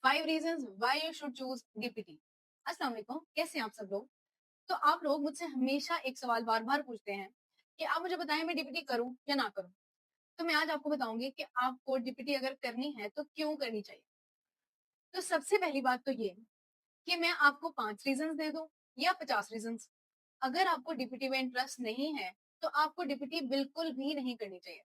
5 reasons why you should choose DPT. अस्सलाम वालेकुम, कैसे हैं आप सब लोग। तो आप लोग मुझसे हमेशा एक सवाल बार बार पूछते हैं कि आप मुझे बताएं मैं डीपीटी करूं या ना करूं। तो मैं आज आपको बताऊंगी कि आपको डीपीटी अगर करनी है तो क्यों करनी चाहिए। तो सबसे पहली बात तो ये कि मैं आपको 5 रीजंस दे दूं या 50 रीजंस। अगर आपको डीपीटी में इंटरेस्ट नहीं है तो आपको डीपीटी बिल्कुल भी नहीं करनी चाहिए।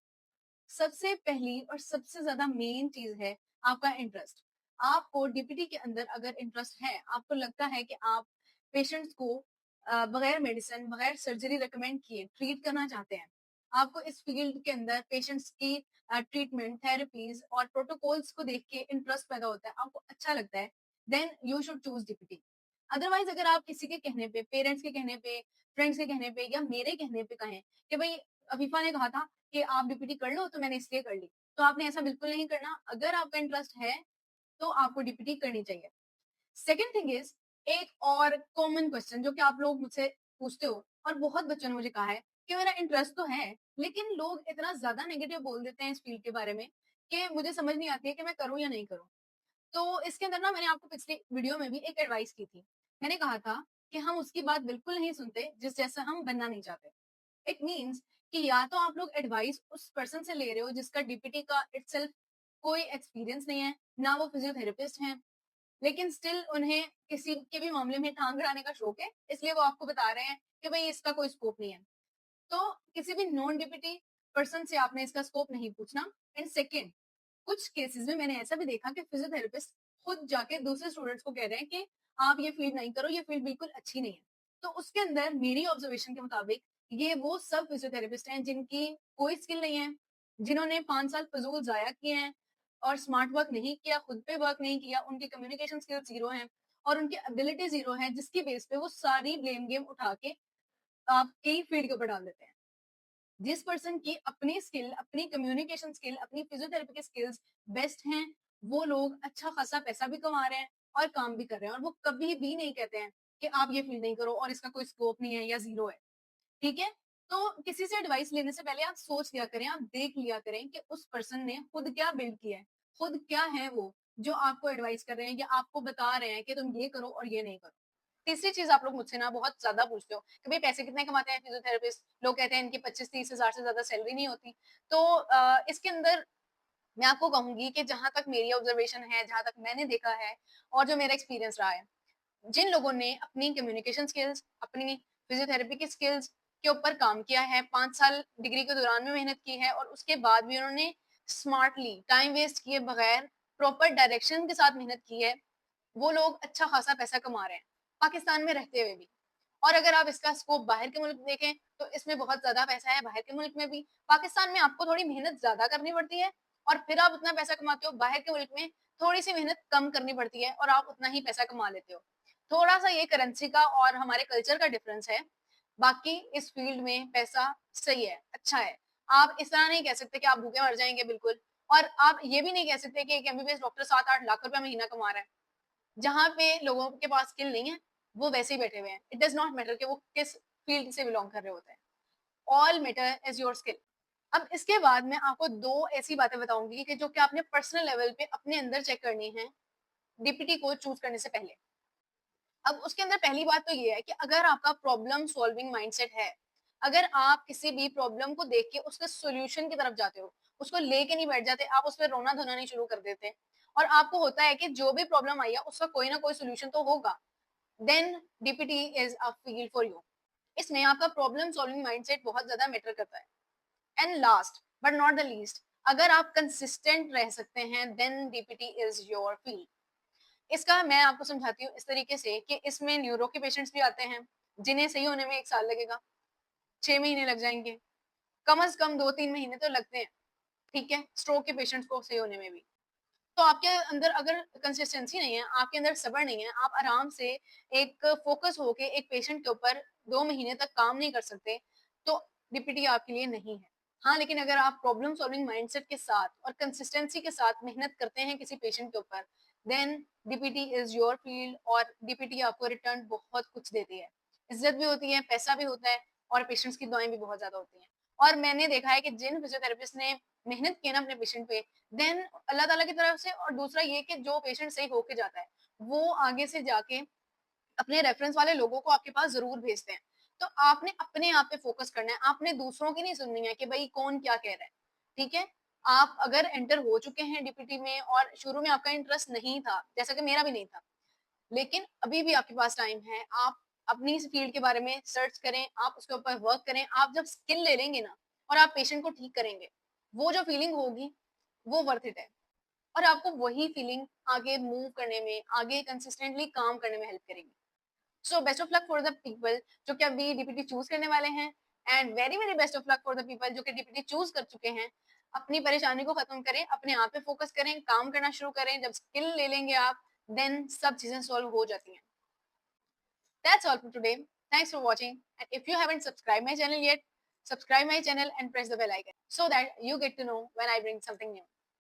सबसे पहली और सबसे ज्यादा मेन चीज है आपका इंटरेस्ट। आपको डीपीटी के अंदर अगर इंटरेस्ट है, आपको लगता है कि आप पेशेंट्स को बगैर मेडिसिन बगैर सर्जरी रिकमेंड किए ट्रीट करना चाहते हैं, आपको इस फील्ड के अंदर पेशेंट्स की ट्रीटमेंट थेरेपीज और प्रोटोकॉल्स को देख के इंटरेस्ट पैदा होता है, आपको अच्छा लगता है, then you should choose DPT. Otherwise अगर आप किसी के कहने पे, पेरेंट्स के कहने पे, फ्रेंड्स के कहने पे या मेरे कहने पे कहें कि भाई अफीफा ने कहा था कि आप डीपीटी कर लो तो मैंने इसलिए कर ली, तो आपने ऐसा बिल्कुल नहीं करना। अगर आपका इंटरेस्ट है तो आपको डीपीटी करनी चाहिए। सेकेंड थिंग इज, एक और कॉमन क्वेश्चन जो कि आप लोग मुझसे पूछते हो और बहुत बच्चों ने मुझे कहा है कि मेरा इंटरेस्ट तो है लेकिन लोग इतना ज्यादा नेगेटिव बोल देते हैं इस फील्ड के बारे में कि मुझे समझ नहीं आती है कि मैं करूं या नहीं करूं। तो इसके अंदर ना मैंने आपको पिछली वीडियो में भी एक एडवाइस की थी। मैंने कहा था कि हम उसकी बात बिल्कुल नहीं सुनते जिस जैसा हम बनना नहीं चाहते। इट मीन्स कि या तो आप लोग एडवाइस उस पर्सन से ले रहे हो जिसका डीपीटी का इटसेल्फ कोई एक्सपीरियंस नहीं है, ना वो फिजियोथेरेपिस्ट हैं, लेकिन स्टिल उन्हें किसी के भी मामले में टांग अड़ाने का शौक है, इसलिए वो आपको बता रहे हैं कि भाई इसका कोई स्कोप नहीं है। तो किसी भी नॉन डीपीटी पर्सन से आपने इसका स्कोप नहीं पूछना। एंड सेकेंड, कुछ केसेस में मैंने ऐसा भी देखा कि फिजियोथेरेपिस्ट खुद जाके दूसरे स्टूडेंट्स को कह रहे हैं कि आप ये फील्ड नहीं करो, ये फील्ड बिल्कुल अच्छी नहीं है। तो उसके अंदर मेरी ऑब्जर्वेशन के मुताबिक ये वो सब फिजियोथेरेपिस्ट हैं जिनकी कोई स्किल नहीं है, जिन्होंने 5 साल फजूल जाया किए हैं और स्मार्ट वर्क नहीं किया, खुद पे वर्क नहीं किया, उनकी कम्युनिकेशन स्किल जीरो है और उनकी एबिलिटी जीरो है, जिसकी बेस पे वो सारी ब्लेम गेम उठा के आपकी फील्ड के ऊपर डाल देते हैं। जिस पर्सन की अपनी स्किल, अपनी कम्युनिकेशन स्किल, अपनी फिजियोथेरेपी की स्किल्स बेस्ट हैं, वो लोग अच्छा खासा पैसा भी कमा रहे हैं और काम भी कर रहे हैं, और वो कभी भी नहीं कहते हैं कि आप ये फील्ड नहीं करो और इसका कोई स्कोप नहीं है या जीरो है। ठीक है। तो किसी से एडवाइस लेने से पहले आप सोच लिया करें, आप देख लिया करें कि उस पर्सन ने खुद क्या बिल्ड किया है, खुद क्या है वो जो आपको एडवाइस कर रहे हैं या आपको बता रहे हैं कि तुम ये करो और ये नहीं करो। तीसरी चीज, आप लोग मुझसे ना बहुत ज्यादा पूछते हो कि भाई पैसे कितने कमाते हैं फिजियोथेरेपिस्ट, लोग कहते हैं इनकी 25-30 हजार से ज्यादा सैलरी नहीं होती। तो इसके अंदर मैं आपको कहूंगी कि जहां तक मेरी ऑब्जर्वेशन है, जहां तक मैंने देखा है और जो मेरा एक्सपीरियंस रहा है, जिन लोगों ने अपनी कम्युनिकेशन स्किल्स, अपनी फिजियोथेरेपी की स्किल्स के ऊपर काम किया है, 5 साल डिग्री के दौरान में मेहनत की है और उसके बाद भी उन्होंने स्मार्टली टाइम वेस्ट किए बगैर प्रॉपर डायरेक्शन के साथ मेहनत की है, वो लोग अच्छा खासा पैसा कमा रहे हैं पाकिस्तान में रहते हुए भी। और अगर आप इसका स्कोप बाहर के मुल्क देखें तो इसमें बहुत ज्यादा पैसा है बाहर के मुल्क में भी। पाकिस्तान में आपको थोड़ी मेहनत ज्यादा करनी पड़ती है और फिर आप उतना पैसा कमाते हो, बाहर के मुल्क में थोड़ी सी मेहनत कम करनी पड़ती है और आप उतना ही पैसा कमा लेते हो। थोड़ा सा ये करेंसी का और हमारे कल्चर का डिफरेंस है। बाकी इस फील्ड में पैसा सही है, अच्छा है। आप इस तरह नहीं कह सकते कि आप भूखे मर जाएंगे, बिल्कुल। और आप ये भी नहीं कह सकते कि एक एमबीबीएस डॉक्टर 7-8 लाख रुपया महीना कमा रहा है, जहाँ पे लोगों के पास स्किल नहीं है, वो वैसे ही बैठे हुए हैं। इट डज नॉट मैटर कि वो किस फील्ड से बिलोंग कर रहे होते हैं। All matter is your skill. अब इसके बाद मैं आपको दो ऐसी बातें बताऊंगी कि जो कि आपने पर्सनल लेवल पे अपने अंदर चेक करनी है डीपीटी को चूज करने से पहले। अब उसके अंदर पहली बात तो ये है कि अगर आपका प्रॉब्लम सॉल्विंग माइंडसेट है, अगर आप किसी भी प्रॉब्लम को देख के उसके सॉल्यूशन की तरफ जाते हो, उसको लेके नहीं बैठ जाते, आप उस पर रोना धोना नहीं शुरू कर देते और आपको होता है कि जो भी प्रॉब्लम आई है उसका कोई ना कोई सोल्यूशन तो होगा, then DPT is a field for you. इसमें आपका प्रॉब्लम सॉल्विंग माइंडसेट बहुत ज्यादा मैटर करता है। And last but not the least, अगर आप कंसिस्टेंट रह सकते हैं then DPT is your field. इसका मैं आपको समझाती हूँ इस तरीके से कि इसमें न्यूरो के पेशेंट्स भी आते हैं जिन्हें सही होने में 1 साल लगेगा, 6 महीने लग जाएंगे, कम से कम 2-3 महीने तो लगते हैं। ठीक है, स्ट्रोक के पेशेंट्स को सही होने में भी। तो आपके अंदर अगर कंसिस्टेंसी नहीं है, आपके अंदर सब्र नहीं है, आप आराम से एक फोकस होके एक पेशेंट के ऊपर 2 महीने तक काम नहीं कर सकते, तो डीपीटी आपके लिए नहीं है। हाँ, लेकिन अगर आप प्रॉब्लम सॉल्विंग माइंडसेट के साथ और कंसिस्टेंसी के साथ मेहनत करते हैं किसी पेशेंट के ऊपर, then DPT is your field. और डीपीटी आपको रिटर्न बहुत कुछ देती है, इज्जत भी होती है, पैसा भी होता है और पेशेंट्स की दुआएं भी बहुत ज्यादा होती हैं। और मैंने देखा है कि जिन फिजियोथेरेपिस्ट ने मेहनत किया ना अपने पेशेंट पे, देन अल्लाह ताला की तरफ से, और दूसरा ये कि जो पेशेंट सही होके जाता है, वो आगे से जाके अपने रेफरेंस वाले लोगों को आपके पास ज़रूर भेजते हैं। तो आपने अपने आप पे फ़ोकस करना है, आपने दूसरों की नहीं सुननी है कि भई कौन क्या कह रहा है, ठीक है? आप अगर एंटर हो चुके हैं डीपीटी में और शुरू में आपका इंटरेस्ट नहीं था, जैसा कि मेरा भी नहीं था, लेकिन अभी भी आपके पास टाइम है, आप अपनी इस फील्ड के बारे में सर्च करें, आप उसके ऊपर वर्क करें, आप जब स्किल ले लेंगे ना और आप पेशेंट को ठीक करेंगे, वो जो फीलिंग होगी, वो वर्थ इट है। और आपको वही फीलिंग आगे मूव करने में, आगे कंसिस्टेंटली काम करने में हेल्प करेगी। So best of luck for the people जो कि अभी डीपीटी चूज करने वाले हैं, and very very best of luck for the people जो कि डीपीटी चूज कर चुके हैं। अपनी परेशानी को खत्म करें, अपने आप पे फोकस करें, काम करना शुरू करें। जब स्किल ले लेंगे आप, देन सब चीजें सॉल्व हो जाती हैं। That's all for today. Thanks for watching. And if you haven't subscribed my channel yet, subscribe my channel and press the bell icon so that you get to know when I bring something new.